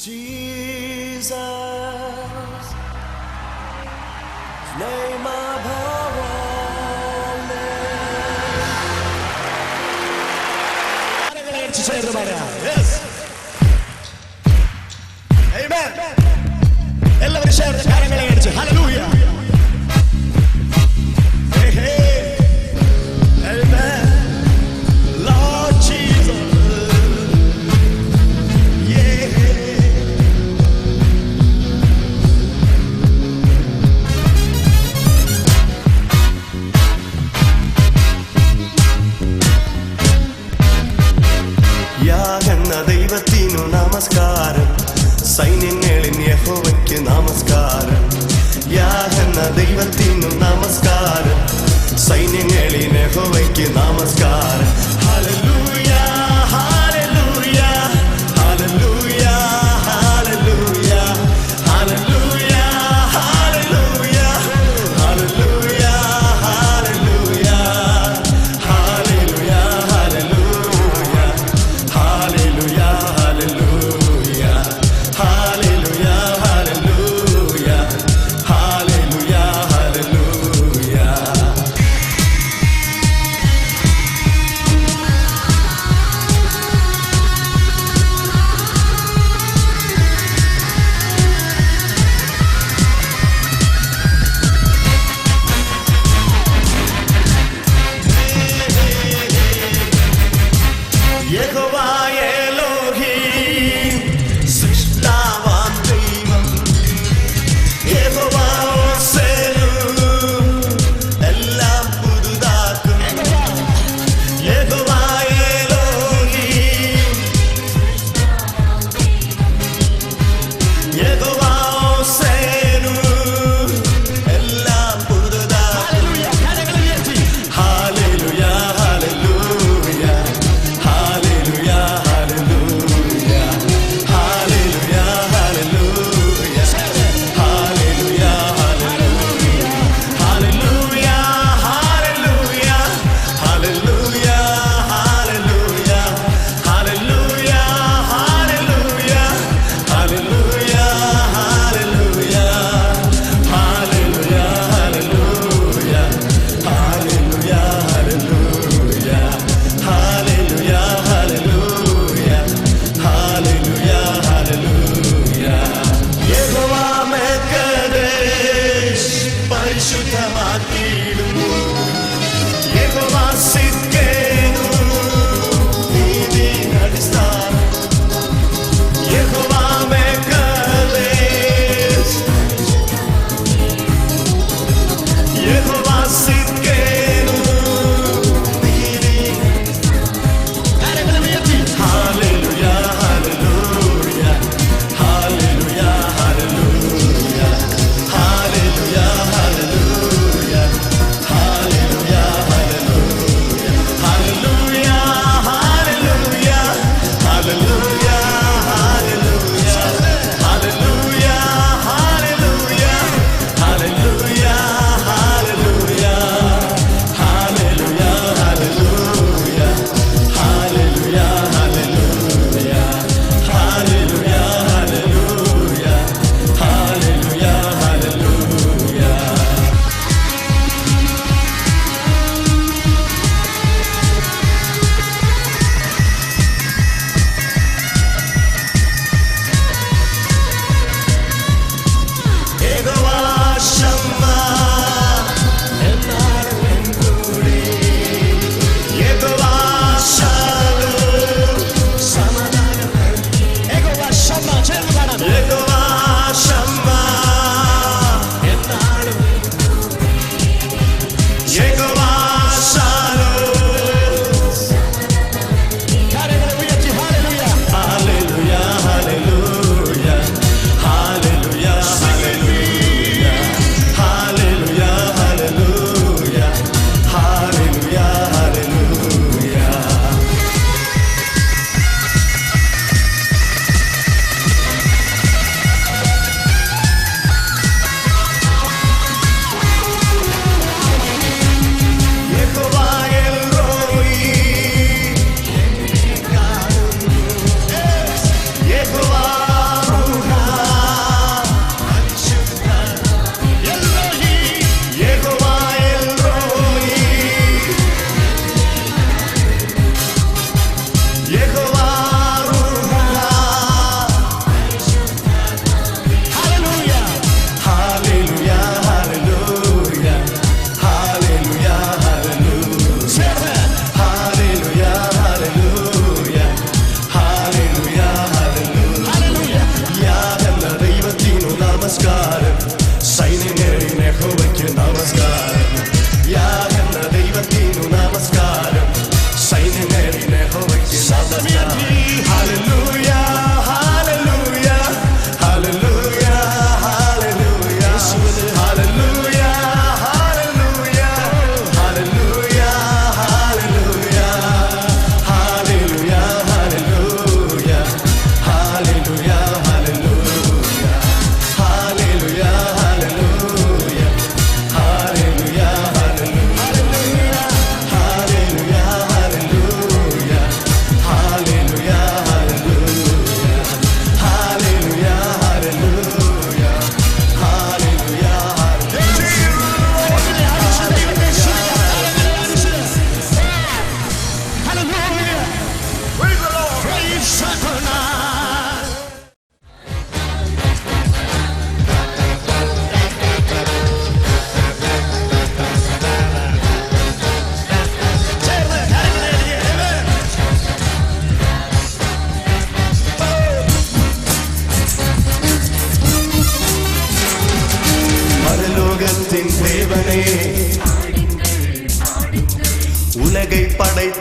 Jesus, name above all names. Yes. Amen. എല്ലാവരും ചേർന്ന് കരങ്ങളെ അടിച്ച് hallelujah. Hey hey. Amen. Lord Jesus. Yeah. യാഗന്ന ദൈവത്തിനു നമസ്കാരം, സൈന്യങ്ങളിൽ യഹോവയ്ക്ക് നമസ്കാരം. യാഗന്ന ദൈവത്തിനു നമസ്കാരം, സൈന്യങ്ങളിൽ യഹോവയ്ക്ക് നമസ്കാരം. Hallelujah hallelujah hallelujah hallelujah hallelujah hallelujah hallelujah hallelujah hallelujah hallelujah hallelujah hallelujah hallelujah hallelujah hallelujah.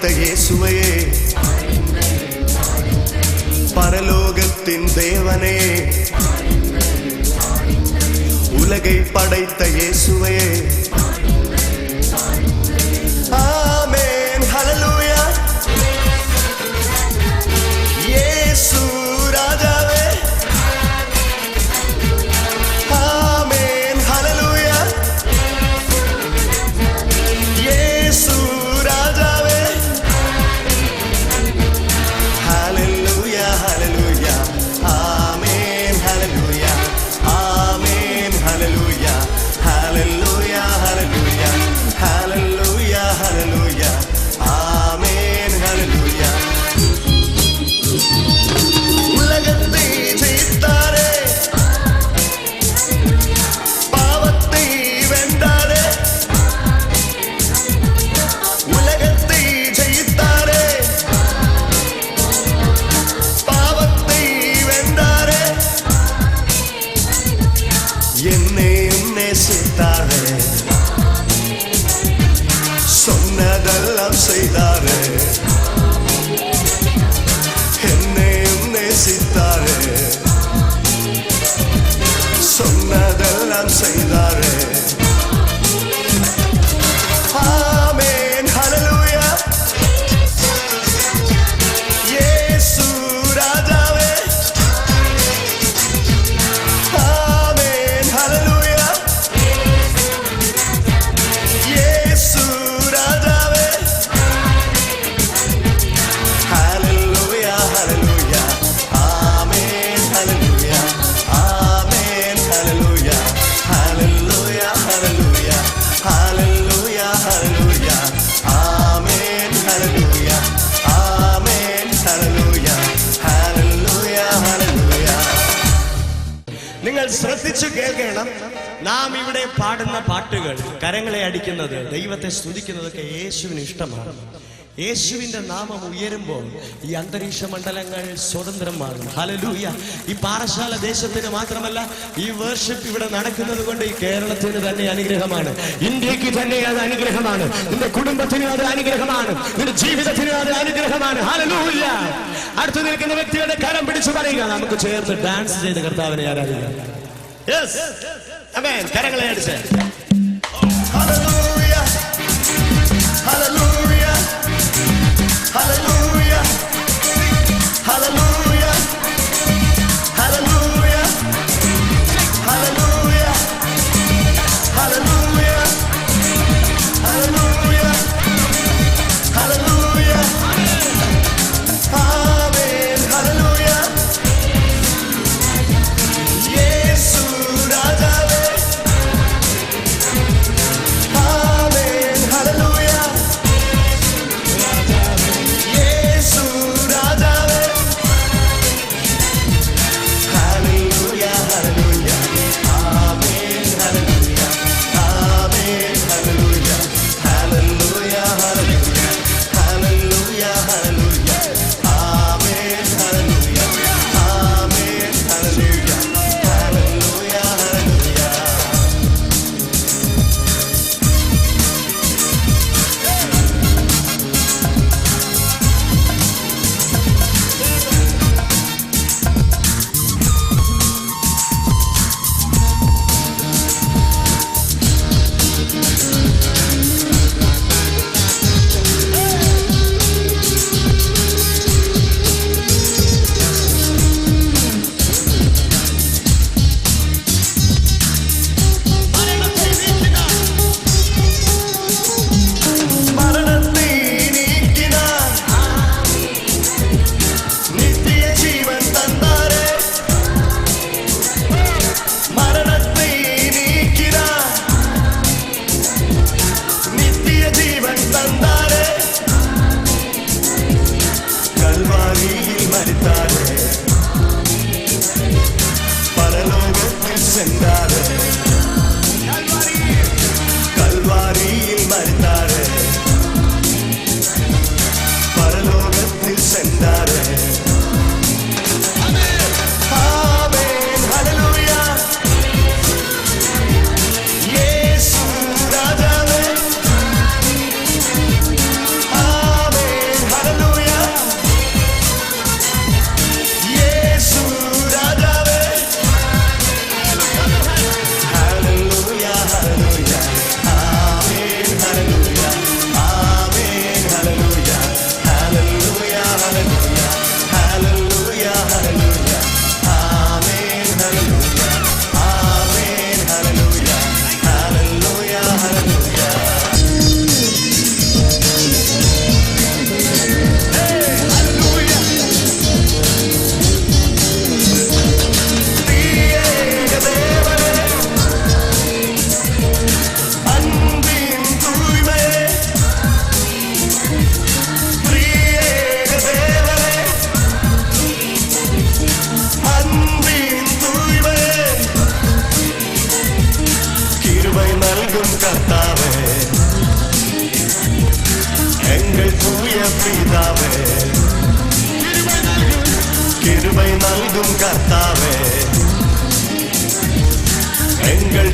படைத்த இயேசுவையே, பரலோகத்தின் தேவனே, உலகை படைத்த இயேசுவையே. ஆமென் ஹல்லேலூயா. இயேசு ராஜாவே. ஆமென் ஹல்லேலூயா. இயேசு ராஜாவே. Hallelujah hallelujah. Amen hallelujah. Amen hallelujah. Hallelujah hallelujah. Hallelujah hallelujah. Amen ஹல்லேலூயா. உலகத்தை ஜெயித்தாரே, பாவத்தை வென்றாரே. உலகத்தை ஜெயித்தாரே, பாவத்தை வென்றாரே. என்னையும் நேசித்தாரே, சொன்னதெல்லாம் செய்தாரே. என்னையும் நேசித்தாரே, சொன்னதெல்லாம் செய்தாரே. ஆமென் ஹல்லேலூயா. இயேசு ராஜாவே. ஆமென் ஹல்லேலூயா. இயேசு ராஜாவே. Hallelujah hallelujah. Amen hallelujah. Amen hallelujah. Hallelujah hallelujah. Hallelujah hallelujah. Amen hallelujah. Amen hallelujah. Hallelujah hallelujah. നിങ്ങൾ ശ്രദ്ധിച്ചു കേൾക്കണം. നാം ഇവിടെ പാടുന്ന പാട്ടുകൾ, കരങ്ങളെ അടിക്കുന്നത്, ദൈവത്തെ സ്തുതിക്കുന്നതൊക്കെ യേശുവിന് ഇഷ്ടമാണ്. യേശുവിന്റെ നാമം ഉയരുമ്പോൾ ഈ അന്തരീക്ഷ മണ്ഡലങ്ങൾ സ്വതന്ത്രമാകും. ഹല്ലേലൂയ. ഈ പാറശാല ദേശത്തിന് മാത്രമല്ല, ഈ വർഷിപ്പ് ഇവിടെ നടക്കുന്നത് കൊണ്ട് ഈ കേരളത്തിന് തന്നെ അനുഗ്രഹമാണ്, ഇന്ത്യക്ക് തന്നെ അത് അനുഗ്രഹമാണ്, നിന്റെ കുടുംബത്തിന് അത് അനുഗ്രഹമാണ്, നിന്റെ ജീവിതത്തിന് അത് അനുഗ്രഹമാണ്. ഹല്ലേലൂയ. അടുത്ത് നിൽക്കുന്ന വ്യക്തിയുടെ കരം പിടിച്ചു പറയുക, നമുക്ക് ചേർന്ന് ഡാൻസ് ചെയ്ത് കർത്താവിനെ ആരാധിക്കാം. Yes amen. കരങ്ങളെ അടിച്ച് hallelujah. Hallelujah. Hallelujah. Hallelujah. Hallelujah. Hallelujah. Hallelujah. Hallelujah. Hallelujah. Amen hallelujah. യേശു രാജാവേ. Amen hallelujah. പിതാവേ, கிருபை நல்கும் கர்த்தாவே, எங்கள்